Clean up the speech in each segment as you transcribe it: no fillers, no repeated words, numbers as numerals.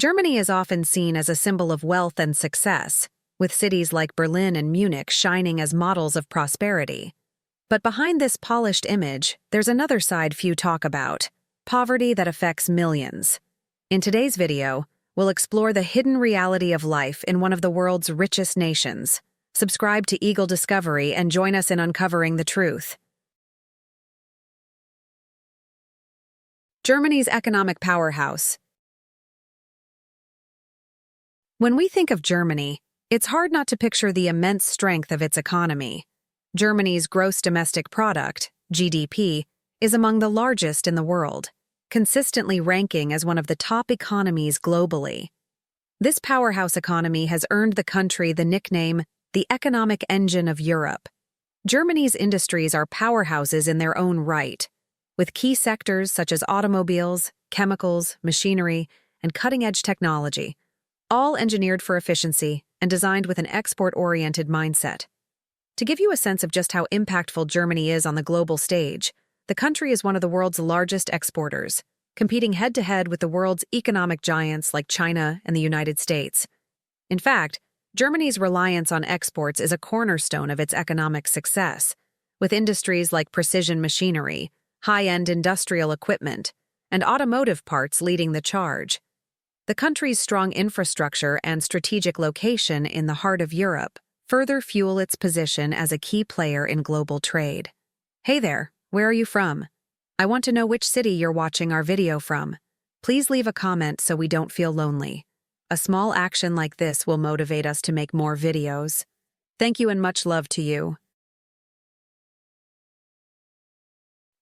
Germany is often seen as a symbol of wealth and success, with cities like Berlin and Munich shining as models of prosperity. But behind this polished image, there's another side few talk about: poverty that affects millions. In today's video, we'll explore the hidden reality of life in one of the world's richest nations. Subscribe to Eagle Discovery and join us in uncovering the truth. Germany's economic powerhouse. When we think of Germany, it's hard not to picture the immense strength of its economy. Germany's gross domestic product, GDP, is among the largest in the world, consistently ranking as one of the top economies globally. This powerhouse economy has earned the country the nickname the economic engine of Europe. Germany's industries are powerhouses in their own right, with key sectors such as automobiles, chemicals, machinery, and cutting-edge technology, all engineered for efficiency and designed with an export-oriented mindset. To give you a sense of just how impactful Germany is on the global stage, the country is one of the world's largest exporters, competing head-to-head with the world's economic giants like China and the United States. In fact, Germany's reliance on exports is a cornerstone of its economic success, with industries like precision machinery, high-end industrial equipment, and automotive parts leading the charge. The country's strong infrastructure and strategic location in the heart of Europe further fuel its position as a key player in global trade. Hey there, where are you from? I want to know which city you're watching our video from. Please leave a comment so we don't feel lonely. A small action like this will motivate us to make more videos. Thank you and much love to you.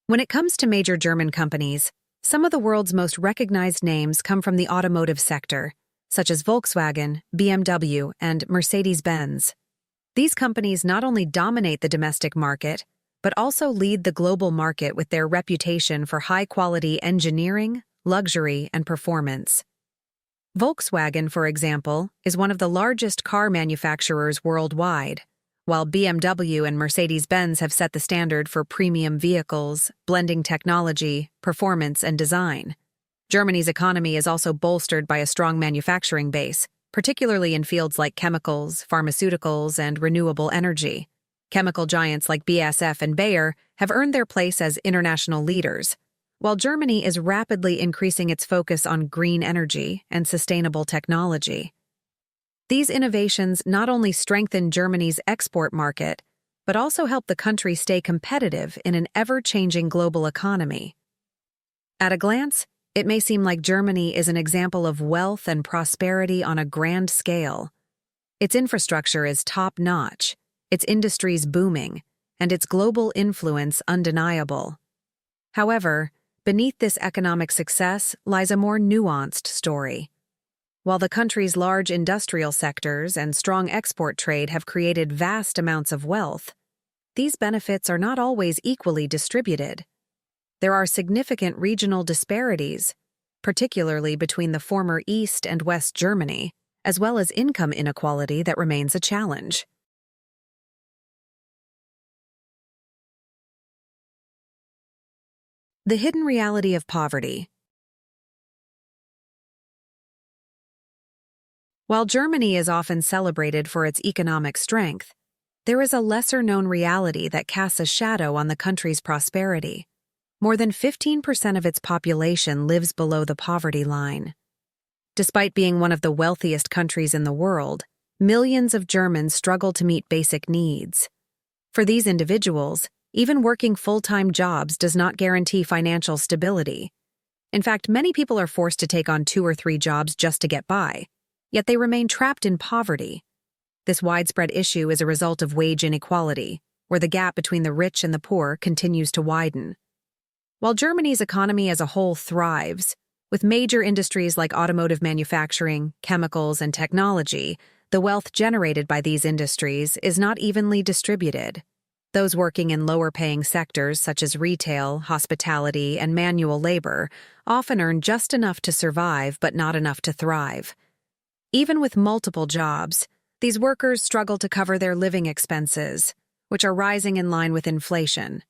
When it comes to major German companies, some of the world's most recognized names come from the automotive sector, such as Volkswagen, BMW, and Mercedes-Benz. These companies not only dominate the domestic market, but also lead the global market with their reputation for high-quality engineering, luxury, and performance. Volkswagen, for example, is one of the largest car manufacturers worldwide, while BMW and Mercedes-Benz have set the standard for premium vehicles, blending technology, performance, and design. Germany's economy is also bolstered by a strong manufacturing base, particularly in fields like chemicals, pharmaceuticals, and renewable energy. Chemical giants like BASF and Bayer have earned their place as international leaders, while Germany is rapidly increasing its focus on green energy and sustainable technology. These innovations not only strengthen Germany's export market, but also help the country stay competitive in an ever-changing global economy. At a glance, it may seem like Germany is an example of wealth and prosperity on a grand scale. Its infrastructure is top-notch, its industries booming, and its global influence undeniable. However, beneath this economic success lies a more nuanced story. While the country's large industrial sectors and strong export trade have created vast amounts of wealth, these benefits are not always equally distributed. There are significant regional disparities, particularly between the former East and West Germany, as well as income inequality that remains a challenge. The hidden reality of poverty. While Germany is often celebrated for its economic strength, there is a lesser-known reality that casts a shadow on the country's prosperity. More than 15% of its population lives below the poverty line. Despite being one of the wealthiest countries in the world, millions of Germans struggle to meet basic needs. For these individuals, even working full-time jobs does not guarantee financial stability. In fact, many people are forced to take on 2 or 3 jobs just to get by, yet they remain trapped in poverty. This widespread issue is a result of wage inequality, where the gap between the rich and the poor continues to widen. While Germany's economy as a whole thrives, with major industries like automotive manufacturing, chemicals, and technology, the wealth generated by these industries is not evenly distributed. Those working in lower-paying sectors such as retail, hospitality, and manual labor often earn just enough to survive but not enough to thrive. Even with multiple jobs, these workers struggle to cover their living expenses, which are rising in line with inflation.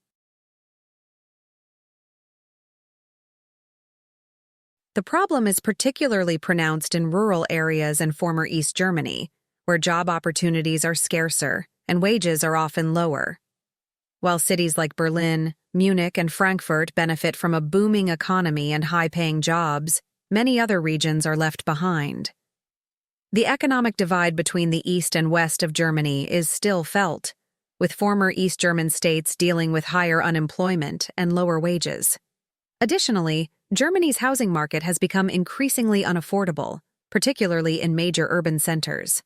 The problem is particularly pronounced in rural areas and former East Germany, where job opportunities are scarcer and wages are often lower. While cities like Berlin, Munich, and Frankfurt benefit from a booming economy and high-paying jobs, many other regions are left behind. The economic divide between the east and west of Germany is still felt, with former East German states dealing with higher unemployment and lower wages. Additionally, Germany's housing market has become increasingly unaffordable, particularly in major urban centers.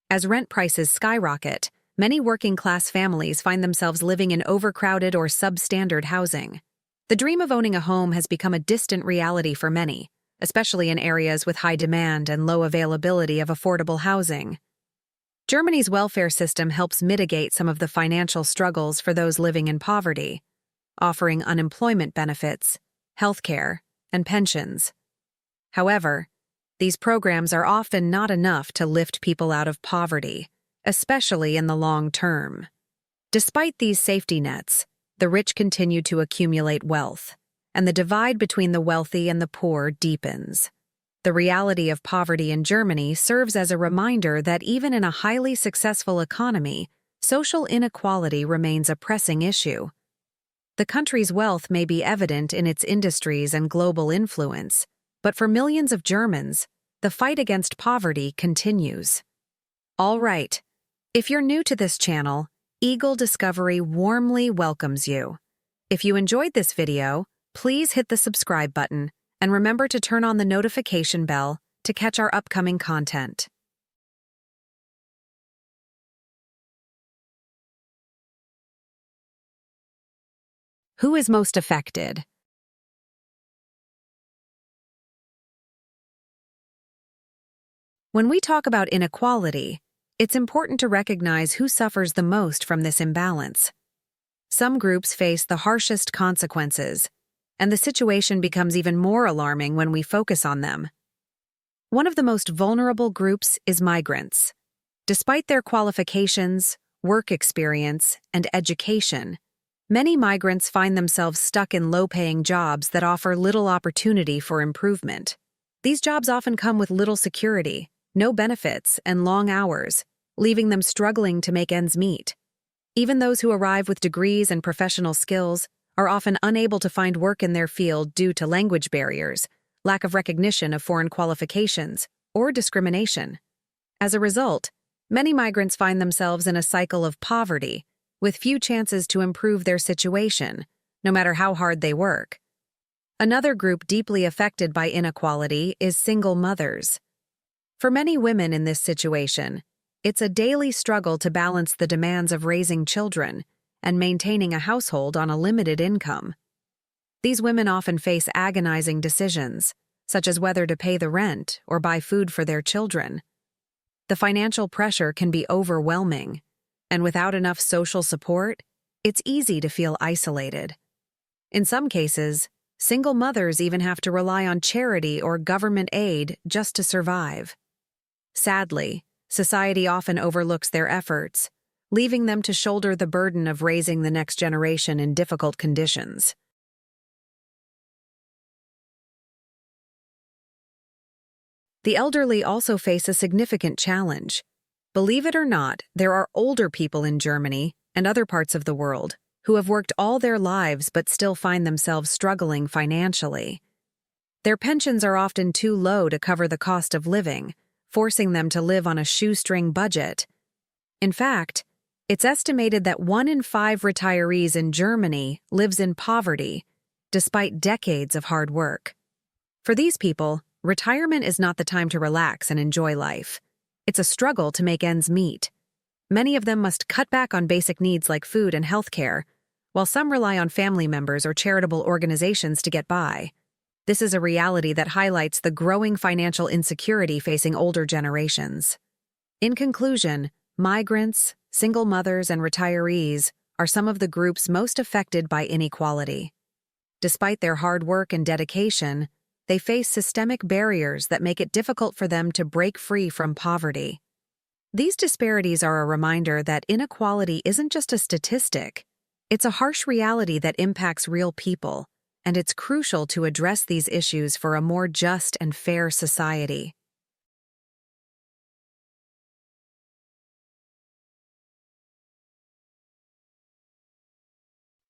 As rent prices skyrocket, many working-class families find themselves living in overcrowded or substandard housing. The dream of owning a home has become a distant reality for many, especially in areas with high demand and low availability of affordable housing. Germany's welfare system helps mitigate some of the financial struggles for those living in poverty, offering unemployment benefits, healthcare, and pensions. However, these programs are often not enough to lift people out of poverty, especially in the long term. Despite these safety nets, the rich continue to accumulate wealth, and the divide between the wealthy and the poor deepens. The reality of poverty in Germany serves as a reminder that even in a highly successful economy, social inequality remains a pressing issue. The country's wealth may be evident in its industries and global influence, but for millions of Germans, the fight against poverty continues. All right, if you're new to this channel, Eagle Discovery warmly welcomes you. If you enjoyed this video, please hit the subscribe button and remember to turn on the notification bell to catch our upcoming content. Who is most affected? When we talk about inequality, it's important to recognize who suffers the most from this imbalance. Some groups face the harshest consequences, and the situation becomes even more alarming when we focus on them. One of the most vulnerable groups is migrants. Despite their qualifications, work experience, and education, many migrants find themselves stuck in low-paying jobs that offer little opportunity for improvement. These jobs often come with little security, no benefits, and long hours, leaving them struggling to make ends meet. Even those who arrive with degrees and professional skills are often unable to find work in their field due to language barriers, lack of recognition of foreign qualifications, or discrimination. As a result, many migrants find themselves in a cycle of poverty, with few chances to improve their situation, no matter how hard they work. Another group deeply affected by inequality is single mothers. For many women in this situation, it's a daily struggle to balance the demands of raising children and maintaining a household on a limited income. These women often face agonizing decisions, such as whether to pay the rent or buy food for their children. The financial pressure can be overwhelming, and without enough social support, it's easy to feel isolated. In some cases, single mothers even have to rely on charity or government aid just to survive. Sadly, society often overlooks their efforts, leaving them to shoulder the burden of raising the next generation in difficult conditions. The elderly also face a significant challenge. Believe it or not, there are older people in Germany and other parts of the world who have worked all their lives but still find themselves struggling financially. Their pensions are often too low to cover the cost of living, forcing them to live on a shoestring budget. In fact, it's estimated that 1 in 5 retirees in Germany lives in poverty, despite decades of hard work. For these people, retirement is not the time to relax and enjoy life. It's a struggle to make ends meet. Many of them must cut back on basic needs like food and healthcare, while some rely on family members or charitable organizations to get by. This is a reality that highlights the growing financial insecurity facing older generations. In conclusion, migrants, single mothers, and retirees are some of the groups most affected by inequality. Despite their hard work and dedication, they face systemic barriers that make it difficult for them to break free from poverty. These disparities are a reminder that inequality isn't just a statistic. It's a harsh reality that impacts real people, and it's crucial to address these issues for a more just and fair society.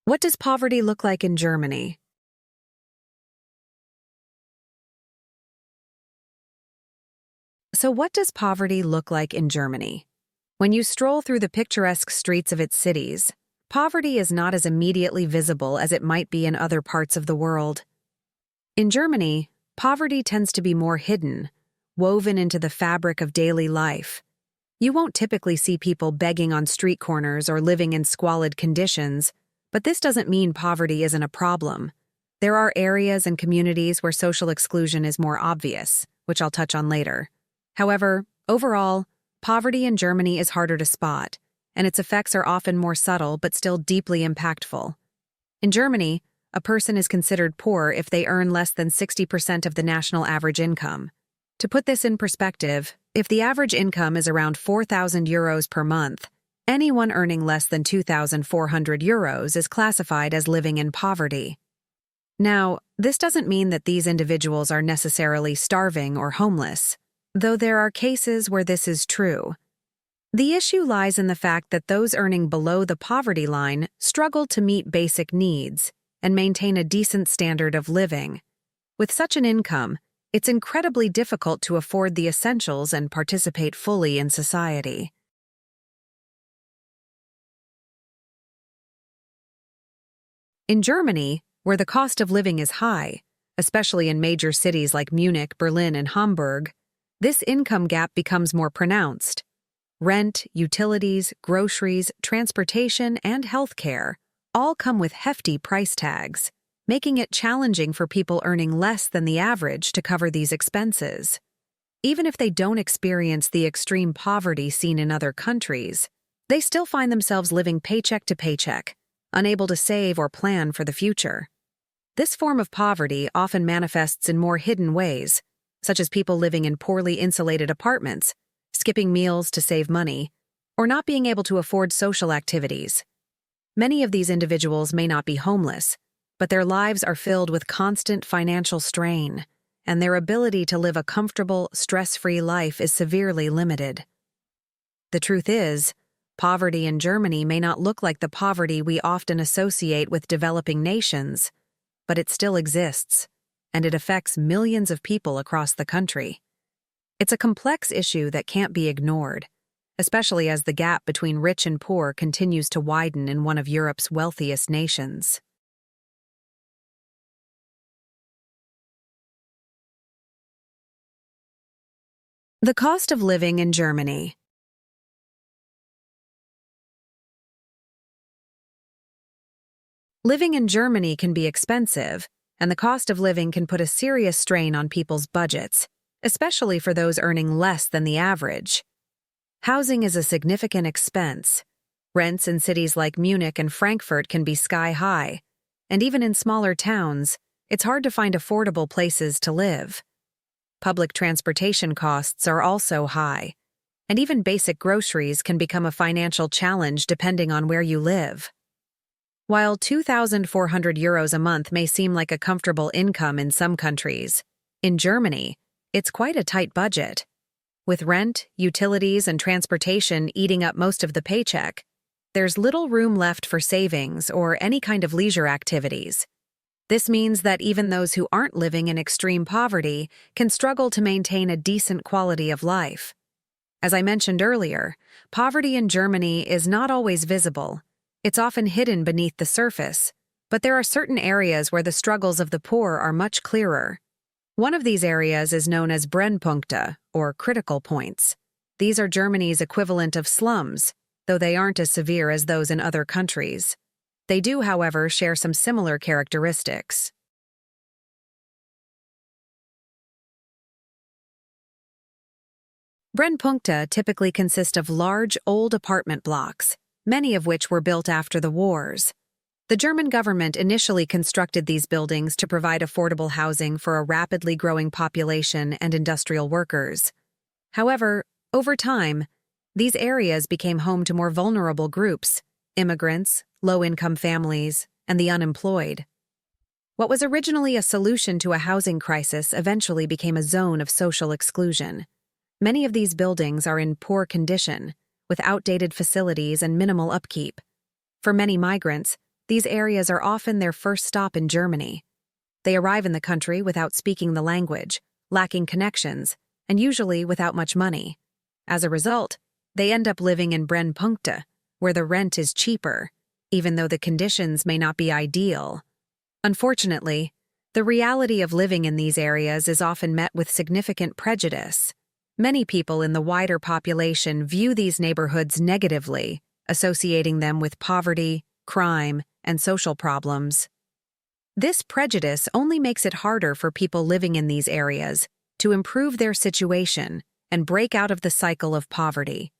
What does poverty look like in Germany? So, what does poverty look like in Germany? When you stroll through the picturesque streets of its cities, poverty is not as immediately visible as it might be in other parts of the world. In Germany, poverty tends to be more hidden, woven into the fabric of daily life. You won't typically see people begging on street corners or living in squalid conditions, but this doesn't mean poverty isn't a problem. There are areas and communities where social exclusion is more obvious, which I'll touch on later. However, overall, poverty in Germany is harder to spot, and its effects are often more subtle but still deeply impactful. In Germany, a person is considered poor if they earn less than 60% of the national average income. To put this in perspective, if the average income is around €4,000 per month, anyone earning less than €2,400 is classified as living in poverty. Now, this doesn't mean that these individuals are necessarily starving or homeless, though there are cases where this is true. The issue lies in the fact that those earning below the poverty line struggle to meet basic needs and maintain a decent standard of living. With such an income, it's incredibly difficult to afford the essentials and participate fully in society. In Germany, where the cost of living is high, especially in major cities like Munich, Berlin, and Hamburg, this income gap becomes more pronounced. Rent, utilities, groceries, transportation, and healthcare all come with hefty price tags, making it challenging for people earning less than the average to cover these expenses. Even if they don't experience the extreme poverty seen in other countries, they still find themselves living paycheck to paycheck, unable to save or plan for the future. This form of poverty often manifests in more hidden ways, such as people living in poorly insulated apartments, skipping meals to save money, or not being able to afford social activities. Many of these individuals may not be homeless, but their lives are filled with constant financial strain, and their ability to live a comfortable, stress-free life is severely limited. The truth is, poverty in Germany may not look like the poverty we often associate with developing nations, but it still exists, and it affects millions of people across the country. It's a complex issue that can't be ignored, especially as the gap between rich and poor continues to widen in one of Europe's wealthiest nations. The cost of living in Germany. Living in Germany can be expensive, and the cost of living can put a serious strain on people's budgets, especially for those earning less than the average. Housing is a significant expense. Rents in cities like Munich and Frankfurt can be sky-high, and even in smaller towns, it's hard to find affordable places to live. Public transportation costs are also high, and even basic groceries can become a financial challenge depending on where you live. While €2,400 a month may seem like a comfortable income in some countries, in Germany, it's quite a tight budget. With rent, utilities, and transportation eating up most of the paycheck, there's little room left for savings or any kind of leisure activities. This means that even those who aren't living in extreme poverty can struggle to maintain a decent quality of life. As I mentioned earlier, poverty in Germany is not always visible. It's often hidden beneath the surface, but there are certain areas where the struggles of the poor are much clearer. One of these areas is known as Brennpunkte, or critical points. These are Germany's equivalent of slums, though they aren't as severe as those in other countries. They do, however, share some similar characteristics. Brennpunkte typically consist of large, old apartment blocks, many of which were built after the wars. The German government initially constructed these buildings to provide affordable housing for a rapidly growing population and industrial workers. However, over time, these areas became home to more vulnerable groups: immigrants, low-income families, and the unemployed. What was originally a solution to a housing crisis eventually became a zone of social exclusion. Many of these buildings are in poor condition, with outdated facilities and minimal upkeep. For many migrants, these areas are often their first stop in Germany. They arrive in the country without speaking the language, lacking connections, and usually without much money. As a result, they end up living in Brennpunkte, where the rent is cheaper, even though the conditions may not be ideal. Unfortunately, the reality of living in these areas is often met with significant prejudice. Many people in the wider population view these neighborhoods negatively, associating them with poverty, crime, and social problems. This prejudice only makes it harder for people living in these areas to improve their situation and break out of the cycle of poverty.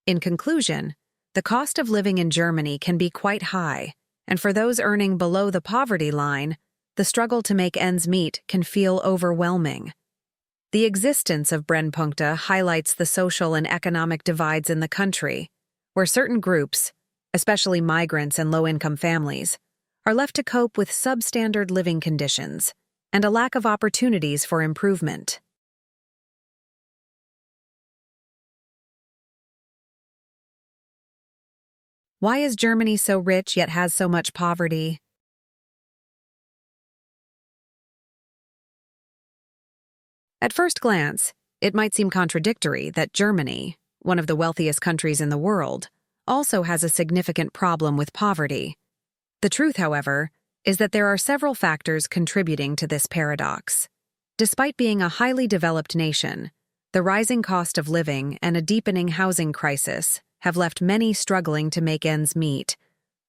In conclusion, the cost of living in Germany can be quite high, and for those earning below the poverty line, the struggle to make ends meet can feel overwhelming. The existence of Brennpunkte highlights the social and economic divides in the country, where certain groups, especially migrants and low-income families, are left to cope with substandard living conditions and a lack of opportunities for improvement. Why is Germany so rich yet has so much poverty? At first glance, it might seem contradictory that Germany, one of the wealthiest countries in the world, also has a significant problem with poverty. The truth, however, is that there are several factors contributing to this paradox. Despite being a highly developed nation, the rising cost of living and a deepening housing crisis have left many struggling to make ends meet.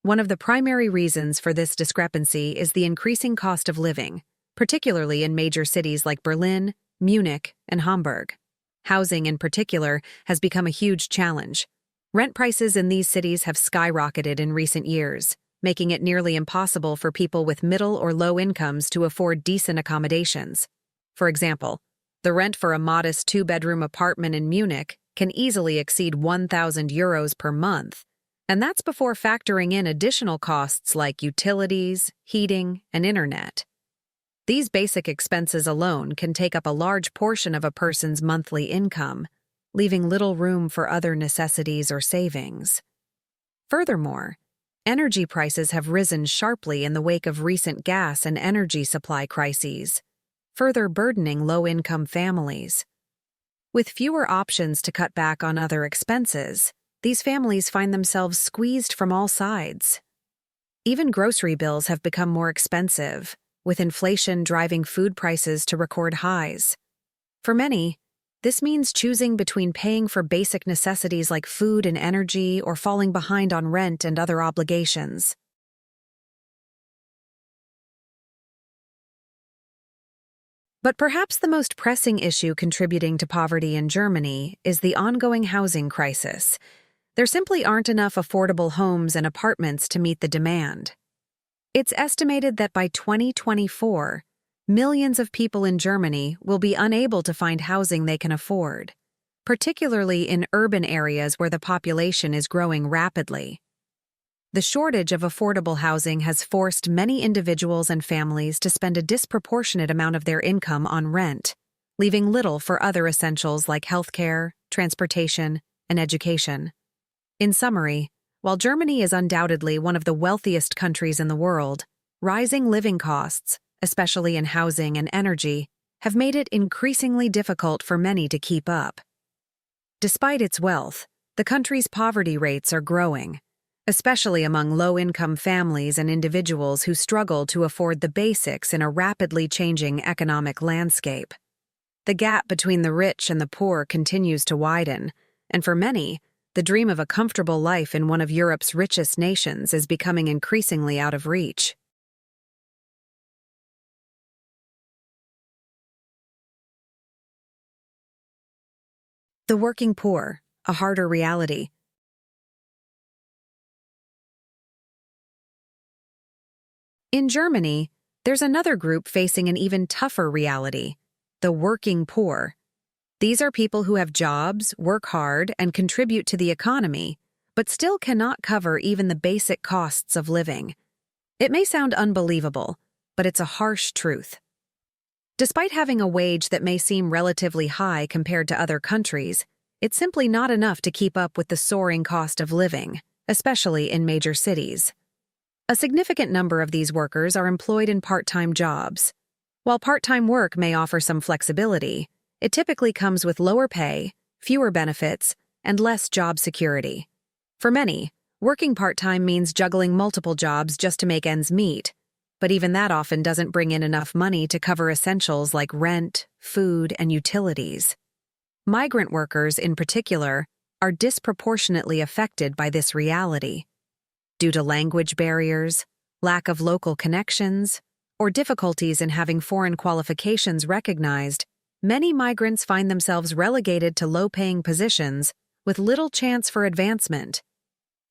One of the primary reasons for this discrepancy is the increasing cost of living, particularly in major cities like Berlin, Munich, and Hamburg. Housing, in particular, has become a huge challenge. Rent prices in these cities have skyrocketed in recent years, making it nearly impossible for people with middle or low incomes to afford decent accommodations. For example, the rent for a modest two-bedroom apartment in Munich can easily exceed €1,000 per month, and that's before factoring in additional costs like utilities, heating, and internet. These basic expenses alone can take up a large portion of a person's monthly income, leaving little room for other necessities or savings. Furthermore, energy prices have risen sharply in the wake of recent gas and energy supply crises, further burdening low-income families. With fewer options to cut back on other expenses, these families find themselves squeezed from all sides. Even grocery bills have become more expensive, with inflation driving food prices to record highs. For many, this means choosing between paying for basic necessities like food and energy or falling behind on rent and other obligations. But perhaps the most pressing issue contributing to poverty in Germany is the ongoing housing crisis. There simply aren't enough affordable homes and apartments to meet the demand. It's estimated that by 2024, millions of people in Germany will be unable to find housing they can afford, particularly in urban areas where the population is growing rapidly. The shortage of affordable housing has forced many individuals and families to spend a disproportionate amount of their income on rent, leaving little for other essentials like healthcare, transportation, and education. In summary, while Germany is undoubtedly one of the wealthiest countries in the world, rising living costs, especially in housing and energy, have made it increasingly difficult for many to keep up. Despite its wealth, the country's poverty rates are growing, especially among low-income families and individuals who struggle to afford the basics in a rapidly changing economic landscape. The gap between the rich and the poor continues to widen, and for many, the dream of a comfortable life in one of Europe's richest nations is becoming increasingly out of reach. The working poor, a harder reality. In Germany, there's another group facing an even tougher reality: the working poor. These are people who have jobs, work hard, and contribute to the economy, but still cannot cover even the basic costs of living. It may sound unbelievable, but it's a harsh truth. Despite having a wage that may seem relatively high compared to other countries, it's simply not enough to keep up with the soaring cost of living, especially in major cities. A significant number of these workers are employed in part-time jobs. While part-time work may offer some flexibility, it typically comes with lower pay, fewer benefits, and less job security. For many, working part-time means juggling multiple jobs just to make ends meet, but even that often doesn't bring in enough money to cover essentials like rent, food, and utilities. Migrant workers, in particular, are disproportionately affected by this reality. Due to language barriers, lack of local connections, or difficulties in having foreign qualifications recognized, many migrants find themselves relegated to low-paying positions with little chance for advancement.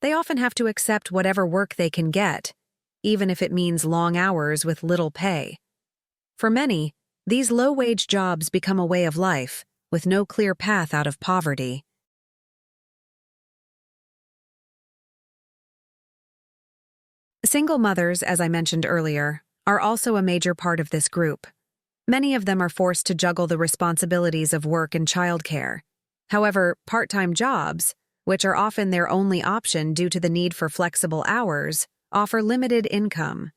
They often have to accept whatever work they can get, even if it means long hours with little pay. For many, these low-wage jobs become a way of life, with no clear path out of poverty. Single mothers, as I mentioned earlier, are also a major part of this group. Many of them are forced to juggle the responsibilities of work and childcare. However, part-time jobs, which are often their only option due to the need for flexible hours, offer limited income.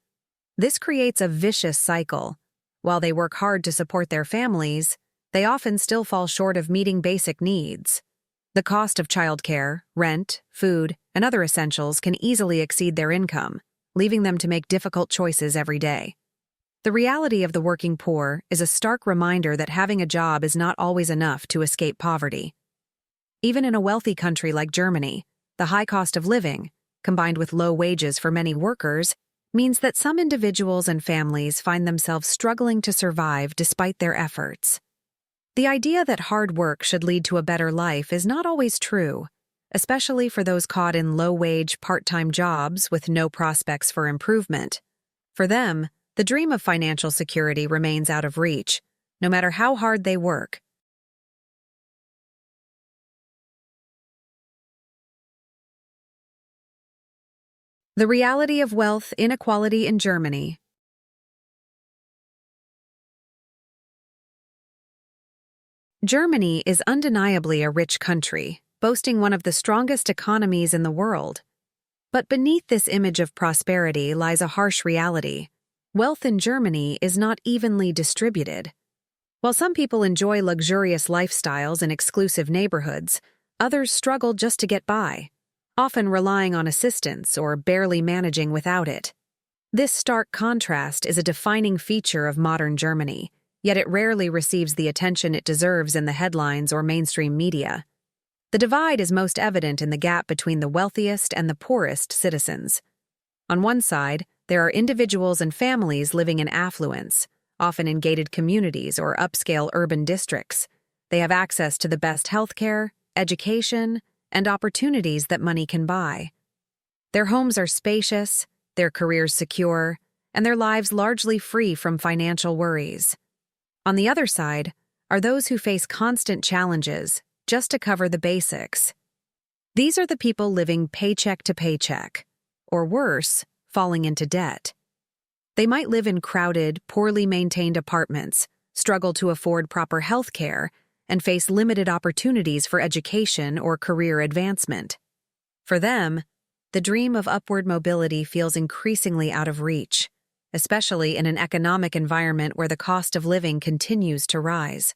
This creates a vicious cycle. While they work hard to support their families, they often still fall short of meeting basic needs. The cost of childcare, rent, food, and other essentials can easily exceed their income, leaving them to make difficult choices every day. The reality of the working poor is a stark reminder that having a job is not always enough to escape poverty. Even in a wealthy country like Germany, the high cost of living, combined with low wages for many workers, means that some individuals and families find themselves struggling to survive despite their efforts. The idea that hard work should lead to a better life is not always true, especially for those caught in low-wage, part-time jobs with no prospects for improvement. For them, the dream of financial security remains out of reach, no matter how hard they work. The reality of wealth inequality in Germany. Germany is undeniably a rich country, boasting one of the strongest economies in the world. But beneath this image of prosperity lies a harsh reality. Wealth in Germany is not evenly distributed. While some people enjoy luxurious lifestyles in exclusive neighborhoods, others struggle just to get by, often relying on assistance or barely managing without it. This stark contrast is a defining feature of modern Germany, yet it rarely receives the attention it deserves in the headlines or mainstream media. The divide is most evident in the gap between the wealthiest and the poorest citizens. On one side, there are individuals and families living in affluence, often in gated communities or upscale urban districts. They have access to the best healthcare, education, and opportunities that money can buy. Their homes are spacious, their careers secure, and their lives largely free from financial worries. On the other side are those who face constant challenges just to cover the basics. These are the people living paycheck to paycheck, or worse, falling into debt. They might live in crowded, poorly maintained apartments, struggle to afford proper health care, and face limited opportunities for education or career advancement. For them, the dream of upward mobility feels increasingly out of reach, especially in an economic environment where the cost of living continues to rise.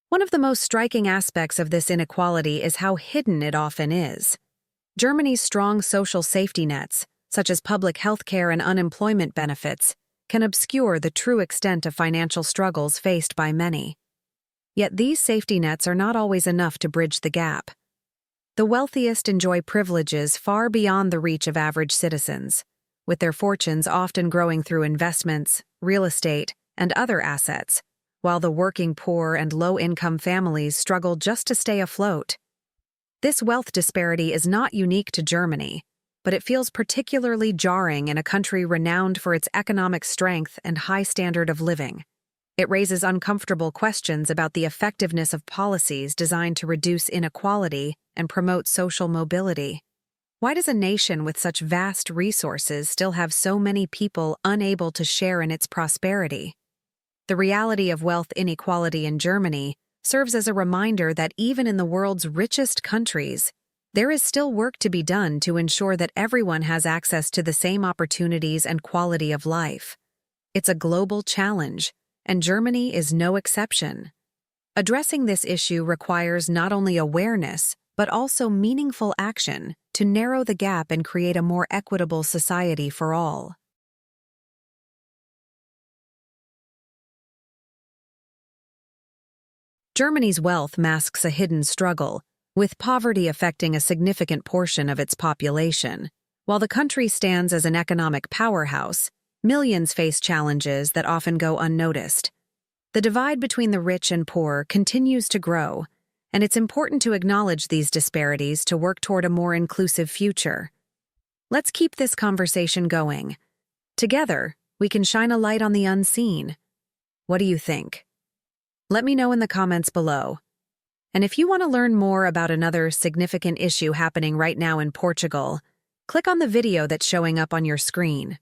One of the most striking aspects of this inequality is how hidden it often is. Germany's strong social safety nets, such as public health care and unemployment benefits, can obscure the true extent of financial struggles faced by many. Yet these safety nets are not always enough to bridge the gap. The wealthiest enjoy privileges far beyond the reach of average citizens, with their fortunes often growing through investments, real estate, and other assets, while the working poor and low-income families struggle just to stay afloat. This wealth disparity is not unique to Germany, but it feels particularly jarring in a country renowned for its economic strength and high standard of living. It raises uncomfortable questions about the effectiveness of policies designed to reduce inequality and promote social mobility. Why does a nation with such vast resources still have so many people unable to share in its prosperity? The reality of wealth inequality in Germany serves as a reminder that even in the world's richest countries, there is still work to be done to ensure that everyone has access to the same opportunities and quality of life. It's a global challenge, and Germany is no exception. Addressing this issue requires not only awareness, but also meaningful action to narrow the gap and create a more equitable society for all. Germany's wealth masks a hidden struggle, with poverty affecting a significant portion of its population. While the country stands as an economic powerhouse, millions face challenges that often go unnoticed. The divide between the rich and poor continues to grow, and it's important to acknowledge these disparities to work toward a more inclusive future. Let's keep this conversation going. Together, we can shine a light on the unseen. What do you think? Let me know in the comments below. And if you want to learn more about another significant issue happening right now in Portugal, click on the video that's showing up on your screen.